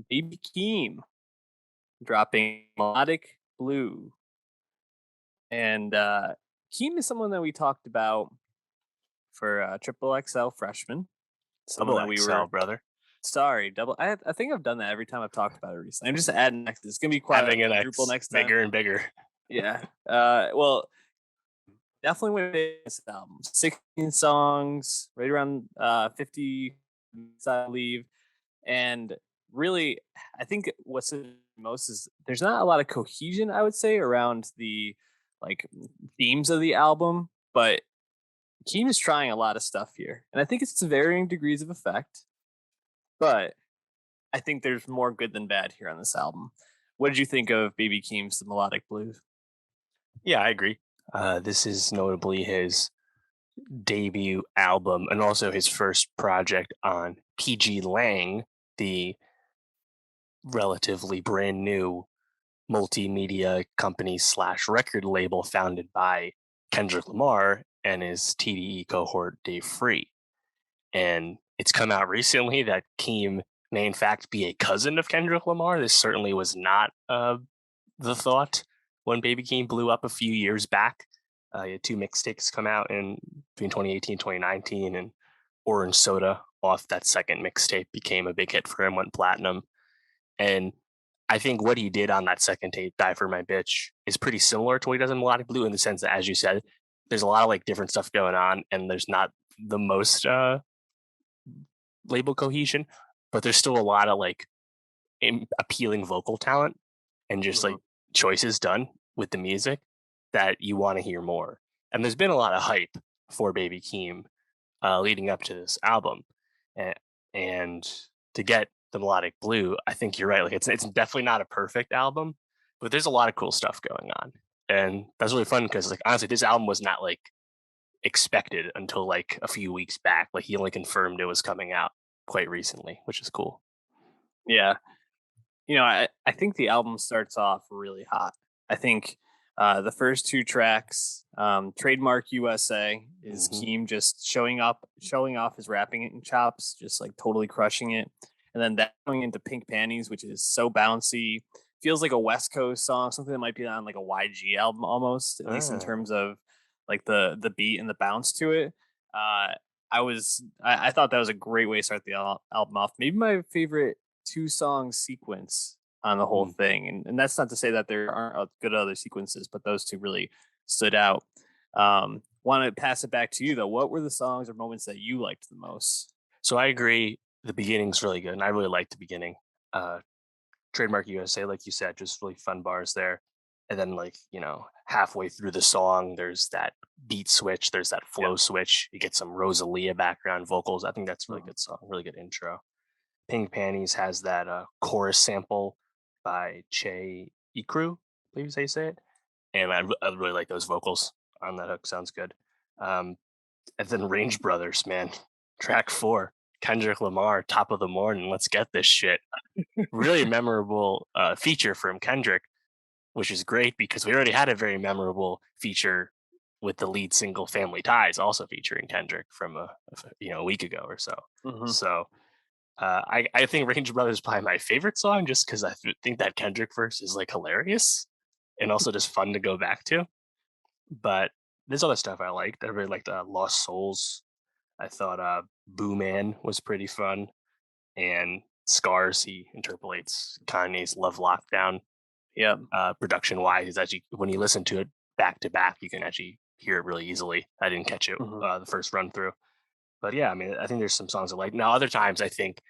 Baby Keem dropping Melodic Blue. And Keem is someone that we talked about for Triple XL freshman. Someone Double that we XL, were brother. sorry, double. I think I've done that every time I've talked about it recently. I'm just adding next. It's gonna be Having an quadruple X next time. bigger and bigger. Yeah. Well, definitely with this album. 16 songs, right around 50, I believe. And really, I think what's most is there's not a lot of cohesion, I would say, around the like themes of the album, but Keem is trying a lot of stuff here. And I think it's to varying degrees of effect, but I think there's more good than bad here on this album. What did you think of Baby Keem's The Melodic Blues? Yeah, I agree. This is notably his debut album and also his first project on PG Lang, the relatively brand new multimedia company slash record label founded by Kendrick Lamar and his TDE cohort Dave Free. And it's come out recently that Keem may in fact be a cousin of Kendrick Lamar. This certainly was not the thought when Baby Keem blew up a few years back. He had two mixtapes come out in between 2018 and 2019, and Orange Soda off that second mixtape became a big hit for him, went platinum. And I think what he did on that second tape, Die for My Bitch, is pretty similar to what he does in Melodic Blue in the sense that, as you said, there's a lot of like different stuff going on, and there's not the most label cohesion, but there's still a lot of like appealing vocal talent and just Mhm. like choices done with the music that you want to hear more. And there's been a lot of hype for Baby Keem leading up to this album, and, and to get the Melodic Blue, I think you're right. Like it's definitely not a perfect album, but there's a lot of cool stuff going on, and that's really fun because like honestly, this album was not like expected until like a few weeks back. Like he only confirmed it was coming out quite recently, which is cool. Yeah. I think the album starts off really hot. I think the first two tracks, Trademark USA, is Hmm. Keem just showing off his rapping chops, just like totally crushing it. And then that going into Pink Panties, which is so bouncy, feels like a West Coast song, something that might be on like a YG album almost, at least in Ah. terms of like the beat and the bounce to it. Uh, I thought that was a great way to start the album off. Maybe my favorite two song sequence on the whole Mm. thing. And that's not to say that there aren't good other sequences, but those two really stood out. Want to pass it back to you though. What were the songs or moments that you liked the most? So I agree. The beginning's really good, and I really like the beginning. Uh, Trademark USA, like you said, just really fun bars there. And then, like halfway through the song, there's that beat switch, there's that Yeah. flow switch. You get some Rosalia background vocals. I think that's a really Mhm. good song, really good intro. Pink Panties has that chorus sample by Che Ikru, I believe is how you say it. And I really like those vocals on that hook. Sounds good. Um, and then Range Brothers, man, track four, Kendrick Lamar, Top of the Morning. Let's get this shit. Really memorable feature from Kendrick, which is great because we already had a very memorable feature with the lead single "Family Ties," also featuring Kendrick from a week ago or so. Mhm. So I think Range Brothers is probably my favorite song just because think that Kendrick verse is like hilarious and also just fun to go back to. But there's other stuff I liked. I really liked Lost Souls. I thought Boo Man was pretty fun. And Scars, he interpolates Kanye's Love Lockdown. Yeah. Production wise, is actually when you listen to it back to back, you can actually hear it really easily. I didn't catch it Mhm. the first run through. But yeah, I mean, I think there's some songs I like. Now, other times, I think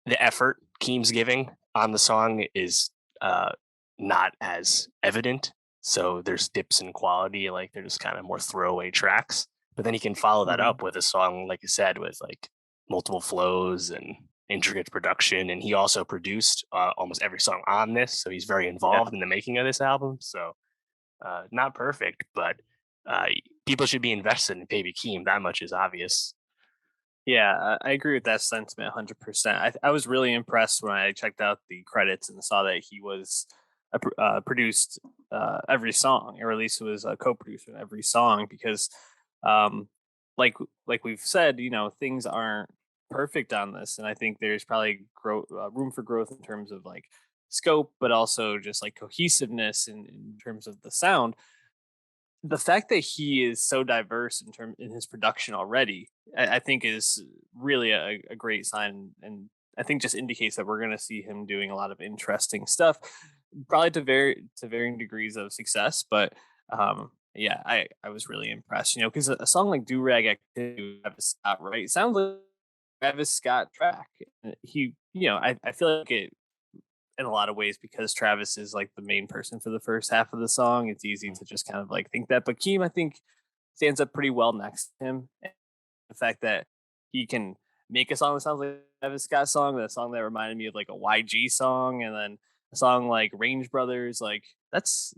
the effort Keem's giving on the song is uh, not as evident. So there's dips in quality, like they're just kind of more throwaway tracks. But then he can follow that Mhm. up with a song, like you said, with like multiple flows and intricate production. And he also produced almost every song on this, so he's very Yeah. involved in the making of this album. So not perfect, but uh, people should be invested in Baby Keem. That much is obvious. Yeah, I agree with that sentiment 100%. I was really impressed when I checked out the credits and saw that he was produced every song, or at least was a co-producer in every song, because um, like like we've said, things aren't perfect on this, and I think there's probably room for growth in terms of like scope, but also just like cohesiveness in terms of the sound. The fact that he is so diverse in his production already, I think is really a great sign, and I think just indicates that we're going to see him doing a lot of interesting stuff, probably to varying degrees of success. But yeah, I was really impressed, because a song like "Do Rag Activity" with Travis Scott, right? It sounds like Travis Scott track. I feel like it in a lot of ways because Travis is like the main person for the first half of the song. It's easy to just kind of like think that. But Keem, I think, stands up pretty well next to him. And the fact that he can make a song that sounds like a Travis Scott song, a song that reminded me of like a YG song, and then a song like Range Brothers, like that's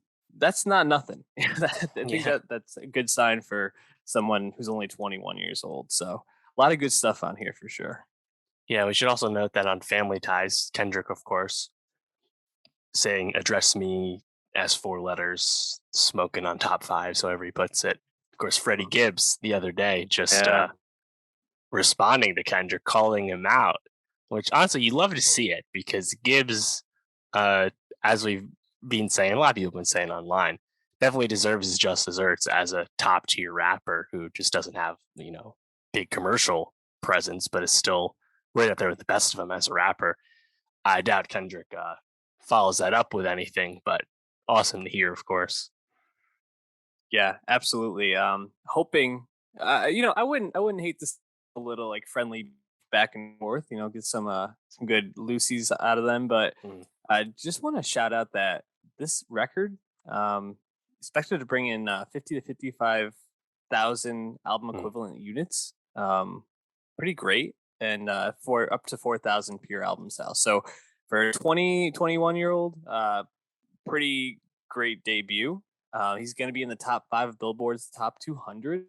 not nothing. I think Yeah. that's a good sign for someone who's only 21 years old. So a lot of good stuff on here for sure. Yeah, we should also note that on Family Ties, Kendrick, of course, saying address me as four letters, smoking on top five, so however he puts it. Of course, Freddie Gibbs the other day just Yeah. responding to Kendrick, calling him out, which honestly you love to see it because Gibbs, uh, as we've been saying, a lot of people have been saying online, definitely deserves his just desserts as a top tier rapper who just doesn't have, big commercial presence, but is still right up there with the best of them as a rapper. I doubt Kendrick follows that up with anything, but awesome to hear, of course. Yeah, absolutely. Hoping, I wouldn't hate this a little like friendly back and forth. Get some good Lucy's out of them. But Mm, I just want to shout out that this record, expected to bring in 50 to 55,000 album mm. equivalent units. Pretty great, and for up to 4,000 pure album sales. So for a 21 year old, pretty great debut. He's going to be in the top five of Billboard's top 200.